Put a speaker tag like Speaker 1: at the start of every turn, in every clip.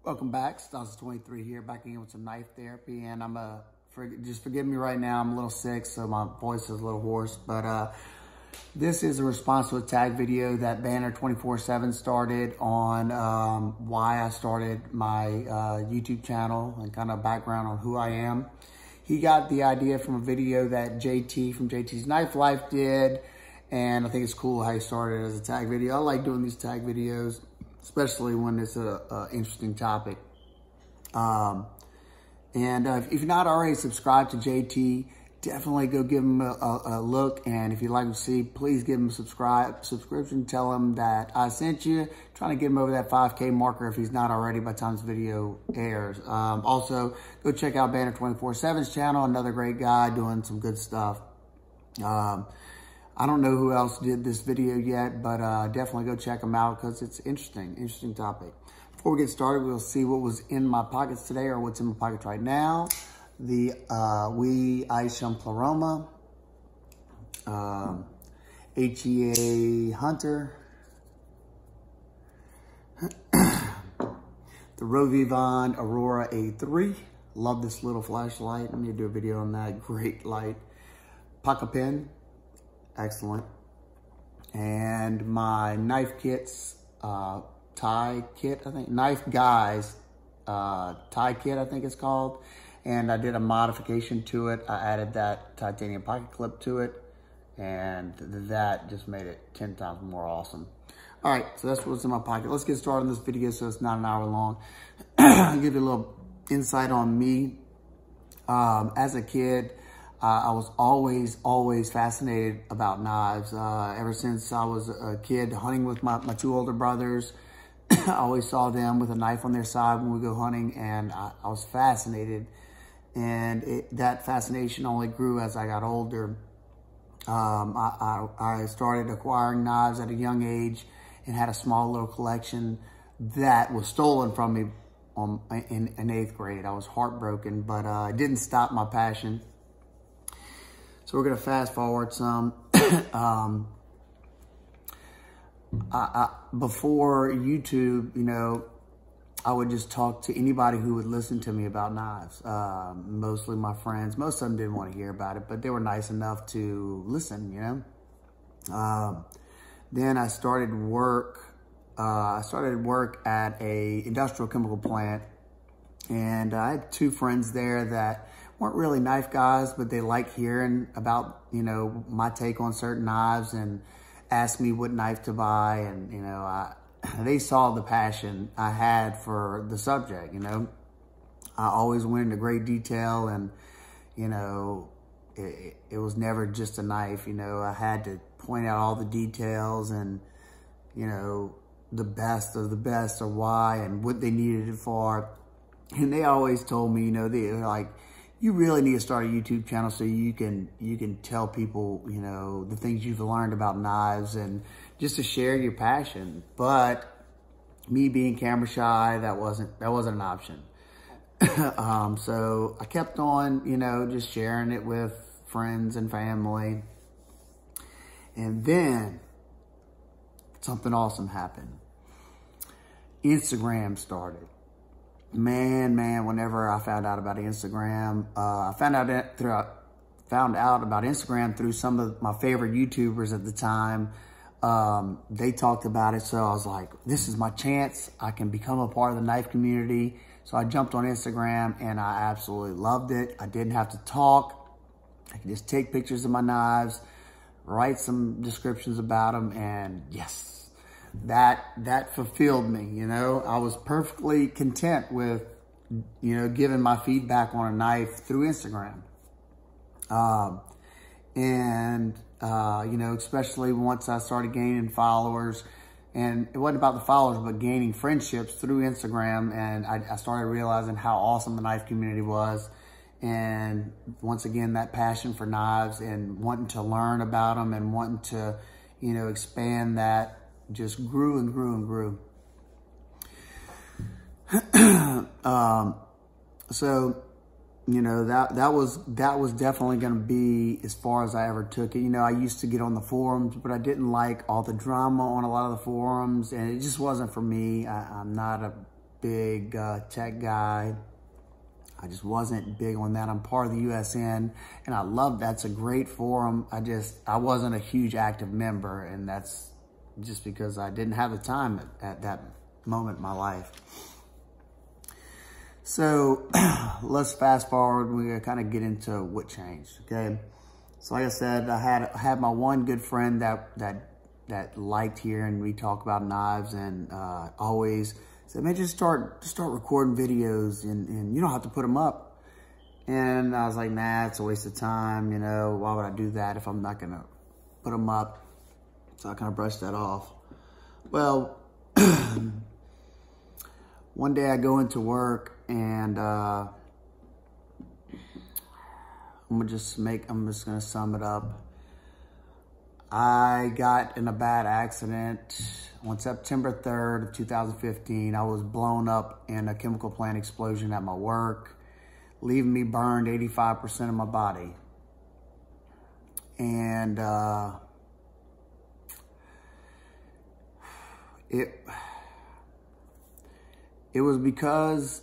Speaker 1: Welcome back. Styles23 here, back again with some knife therapy, and just forgive me right now. I'm a little sick, so my voice is a little hoarse, but this is a response to a tag video that Banner247 started on why I started my YouTube channel and kind of background on who I am. He got the idea from a video that JT from JT's Knife Life did, and I think it's cool how he started as a tag video. I like doing these tag videos, especially when it's a interesting topic. If you're not already subscribed to JT, definitely go give him a look. And if you'd like to see, please give him a subscription. Tell him that I sent you. Trying to get him over that 5K marker if he's not already by the time this video airs. Also, go check out Banner247's channel. Another great guy doing some good stuff. I don't know who else did this video yet, but definitely go check them out because it's interesting topic. Before we get started, we'll see what was in my pockets today, or what's in my pockets right now. The WE Isham Pleroma, HEA Hunter, the Rovivon Aurora A3. Love this little flashlight. I need to do a video on that. Great light. Pocket pen. Excellent. And my knife kits, tie kit, I think, Knife Guys tie kit, I think it's called. And I did a modification to it. I added that titanium pocket clip to it, and that just made it 10 times more awesome. All right, so that's what's in my pocket. Let's get started on this video so it's not an hour long. I'll give you a little insight on me. As a kid, I was always fascinated about knives. Ever since I was a kid hunting with my two older brothers, I always saw them with a knife on their side when we go hunting, and I was fascinated. And that fascination only grew as I got older. I started acquiring knives at a young age and had a small little collection that was stolen from me in 8th grade. I was heartbroken, but it didn't stop my passion. So we're gonna fast forward some. Before YouTube, you know, I would just talk to anybody who would listen to me about knives. Mostly my friends. Most of them didn't want to hear about it, but they were nice enough to listen, you know. Then I started work. I started work at a industrial chemical plant, and I had two friends there that weren't really knife guys, but they liked hearing about, you know, my take on certain knives and asked me what knife to buy. And, you know, they saw the passion I had for the subject, you know. I always went into great detail, and, you know, it was never just a knife, you know. I had to point out all the details and, you know, the best of the best, or why and what they needed it for. And they always told me, you know, they're like, you really need to start a YouTube channel so you can tell people, you know, the things you've learned about knives, and just to share your passion. But me being camera shy, that wasn't an option. So I kept on, you know, just sharing it with friends and family. And then something awesome happened. Instagram started. Man, whenever I found out about Instagram, I found out about Instagram through some of my favorite YouTubers at the time. They talked about it, so I was like, this is my chance. I can become a part of the knife community. So I jumped on Instagram, and I absolutely loved it. I didn't have to talk. I could just take pictures of my knives, write some descriptions about them, and yes. That fulfilled me, you know. I was perfectly content with, you know, giving my feedback on a knife through Instagram. You know, especially once I started gaining followers, and it wasn't about the followers, but gaining friendships through Instagram. And I started realizing how awesome the knife community was. And once again, that passion for knives and wanting to learn about them and wanting to, you know, expand that just grew and grew and grew. So, you know, that was definitely going to be as far as I ever took it. You know, I used to get on the forums, but I didn't like all the drama on a lot of the forums, and it just wasn't for me. I'm not a big tech guy. I just wasn't big on that. I'm part of the USN, and I love that's a great forum. I wasn't a huge active member, and that's just because I didn't have the time at that moment in my life. So let's fast forward. We're gonna kind of get into what changed, okay? So like I said, I had my one good friend that liked here, and we talk about knives, and always said, man, just start recording videos, and you don't have to put them up. And I was like, nah, it's a waste of time. You know, why would I do that if I'm not gonna put them up? So I kind of brushed that off. Well, one day I go into work, and I'm just gonna sum it up. I got in a bad accident on September 3rd of 2015. I was blown up in a chemical plant explosion at my work, leaving me burned 85% of my body. And it was because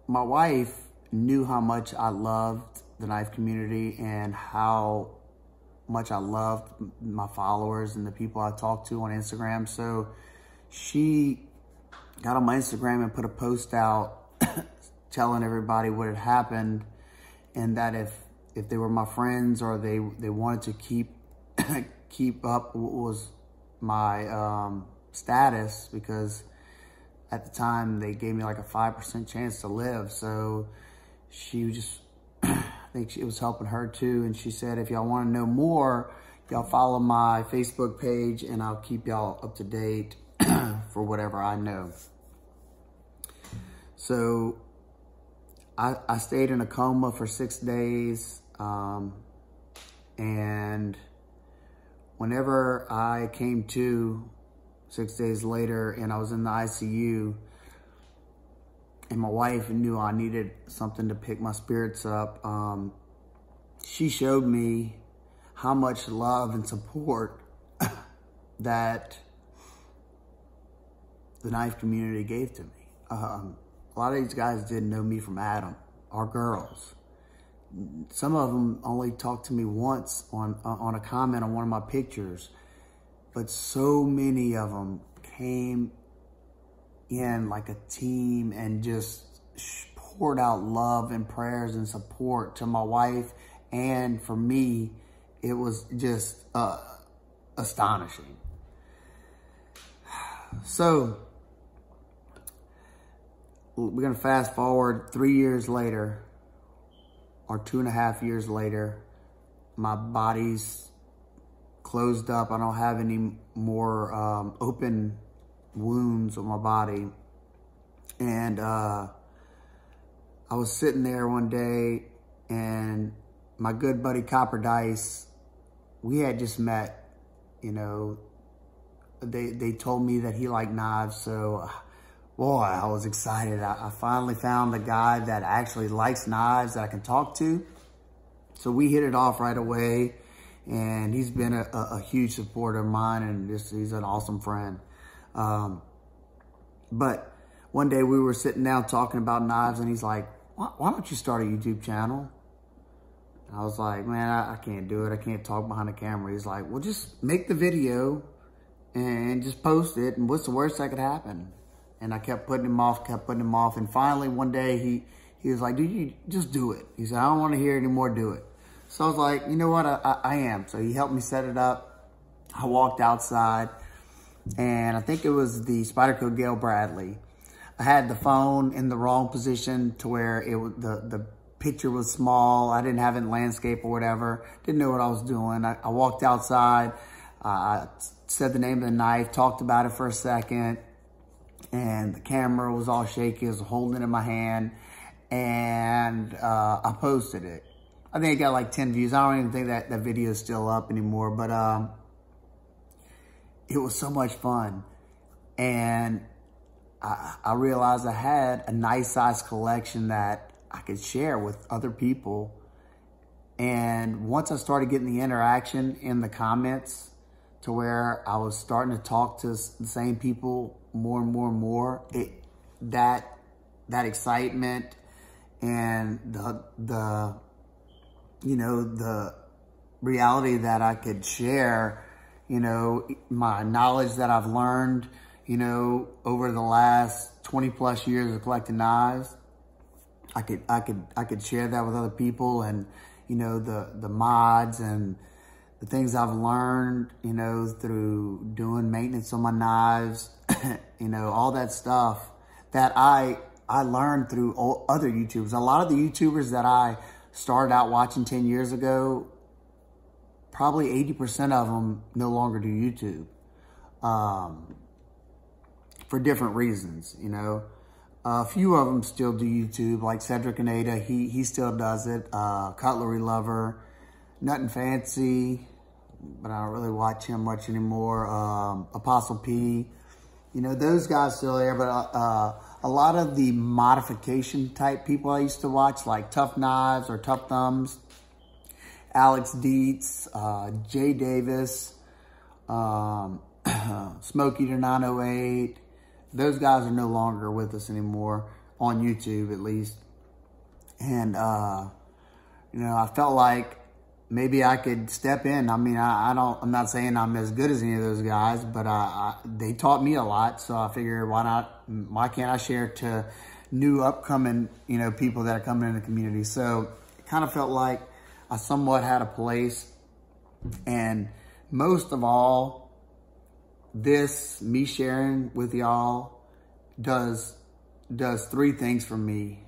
Speaker 1: my wife knew how much I loved the knife community and how much I loved my followers and the people I talked to on Instagram. So she got on my Instagram and put a post out telling everybody what had happened, and that if they were my friends or they wanted to keep up what was my status, because at the time they gave me like a 5% chance to live. So she just, I think it was helping her too. And she said, if y'all want to know more, y'all follow my Facebook page and I'll keep y'all up to date for whatever I know. So I stayed in a coma for 6 days. And whenever I came to 6 days later and I was in the ICU, and my wife knew I needed something to pick my spirits up, she showed me how much love and support that the knife community gave to me. A lot of these guys didn't know me from Adam, or girls. Some of them only talked to me once on a comment on one of my pictures, but so many of them came in like a team and just poured out love and prayers and support to my wife. And for me, it was just astonishing. So we're gonna fast forward 3 years later, or 2.5 years later. My body's closed up. I don't have any more open wounds on my body. And I was sitting there one day, and my good buddy Copper Dice, we had just met. You know, they told me that he liked knives, so boy, I was excited. I finally found a guy that actually likes knives that I can talk to. So we hit it off right away, and he's been a huge supporter of mine, and he's an awesome friend. But one day we were sitting down talking about knives, and he's like, why don't you start a YouTube channel? I was like, man, I can't do it. I can't talk behind the camera. He's like, well, just make the video and just post it, and what's the worst that could happen? And I kept putting him off, and finally one day he was like, dude, you just do it. He said, I don't want to hear it anymore, do it. So I was like, you know what, I am. So he helped me set it up. I walked outside, and I think it was the Spyderco Gail Bradley. I had the phone in the wrong position to where the picture was small. I didn't have it in landscape or whatever. Didn't know what I was doing. I walked outside. I said the name of the knife, talked about it for a second, and the camera was all shaky. I was holding it in my hand, and I posted it. I think it got like 10 views. I don't even think that video is still up anymore, but it was so much fun. And I realized I had a nice size collection that I could share with other people. And once I started getting the interaction in the comments to where I was starting to talk to the same people more and more and more, that excitement and the reality that I could share, my knowledge that I've learned, over the last 20 plus years of collecting knives, I could share that with other people, and, the mods and the things I've learned, through doing maintenance on my knives, all that stuff that I learned through other YouTubers. A lot of the YouTubers that I started out watching 10 years ago, probably 80% of them no longer do YouTube, for different reasons, A few of them still do YouTube, like Cedric Aneda, he still does it. Cutlery Lover, Nothing Fancy, but I don't really watch him much anymore. Apostle P, those guys still there, but a lot of the modification type people I used to watch, like Tough Knives or Tough Thumbs, Alex Dietz, Jay Davis, Smoke Eater 908, those guys are no longer with us anymore, on YouTube at least. And, I felt like maybe I could step in. I mean, I'm not saying I'm as good as any of those guys, but they taught me a lot. So I figured, why can't I share to new upcoming, people that are coming in the community? So it kind of felt like I somewhat had a place. And most of all, me sharing with y'all does three things for me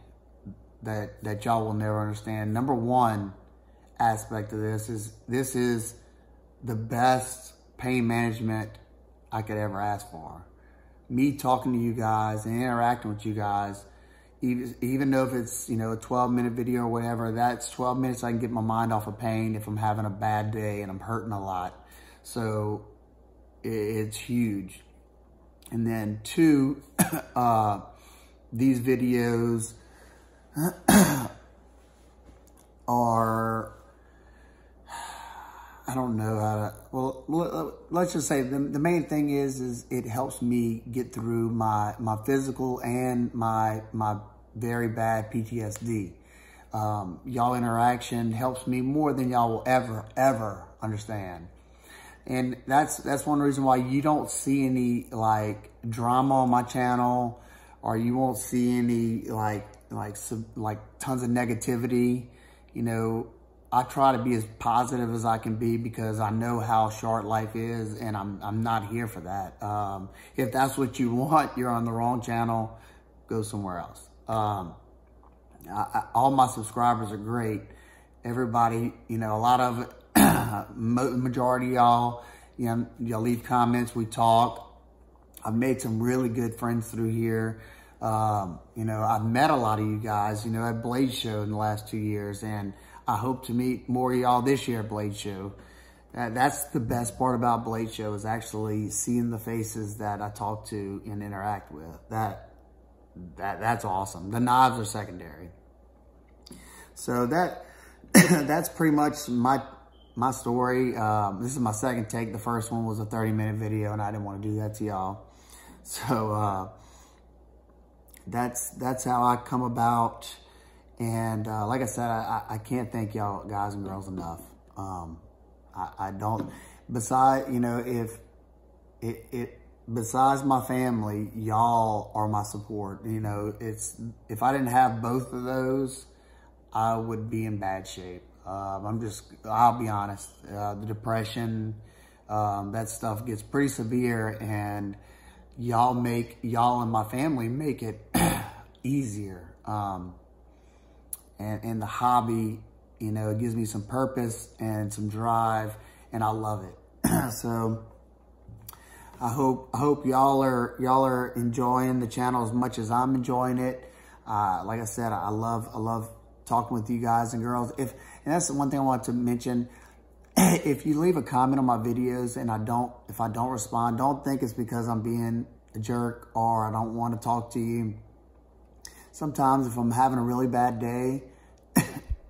Speaker 1: that y'all will never understand. Number one aspect of this is the best pain management I could ever ask for. Me talking to you guys and interacting with you guys, even though if it's, a 12-minute video or whatever, that's 12 minutes I can get my mind off of pain if I'm having a bad day and I'm hurting a lot. So it's huge. And then two, these videos are, I don't know how to, well, let's just say the main thing is it helps me get through my physical and my very bad PTSD. Y'all interaction helps me more than y'all will ever understand. And that's one reason why you don't see any like drama on my channel, or you won't see any like tons of negativity. I try to be as positive as I can be because I know how short life is, and I'm not here for that. If that's what you want, you're on the wrong channel. Go somewhere else. All my subscribers are great. Everybody, a lot of it. Majority of y'all, y'all leave comments, we talk. I've made some really good friends through here. I've met a lot of you guys, at Blade Show in the last 2 years, and I hope to meet more of y'all this year at Blade Show. That's the best part about Blade Show, is actually seeing the faces that I talk to and interact with. That's awesome. The knives are secondary. So that's pretty much my story. This is my second take. The first one was a 30-minute video, and I didn't want to do that to y'all. So that's how I come about. And like I said, I can't thank y'all guys and girls enough. I don't. Besides, besides my family, y'all are my support. If I didn't have both of those, I would be in bad shape. I'll be honest, the depression, that stuff gets pretty severe, and y'all and my family make it easier. And the hobby, it gives me some purpose and some drive, and I love it. So I hope y'all are enjoying the channel as much as I'm enjoying it. Like I said, I love talking with you guys and girls. And that's the one thing I want to mention. If you leave a comment on my videos and if I don't respond, don't think it's because I'm being a jerk or I don't want to talk to you. Sometimes if I'm having a really bad day,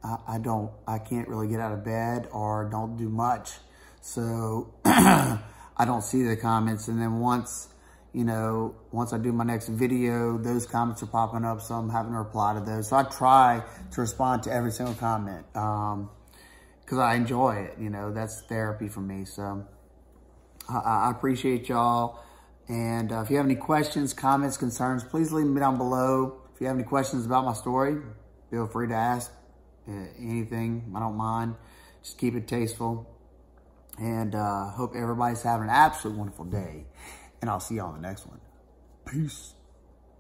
Speaker 1: I can't really get out of bed or don't do much. So I don't see the comments. And then once, you know, once I do my next video, those comments are popping up, so I'm having to reply to those. So I try to respond to every single comment because I enjoy it. You know, that's therapy for me. So I appreciate y'all. And if you have any questions, comments, concerns, please leave them down below. If you have any questions about my story, feel free to ask anything. I don't mind. Just keep it tasteful. And hope everybody's having an absolutely wonderful day. And I'll see you on the next one. Peace.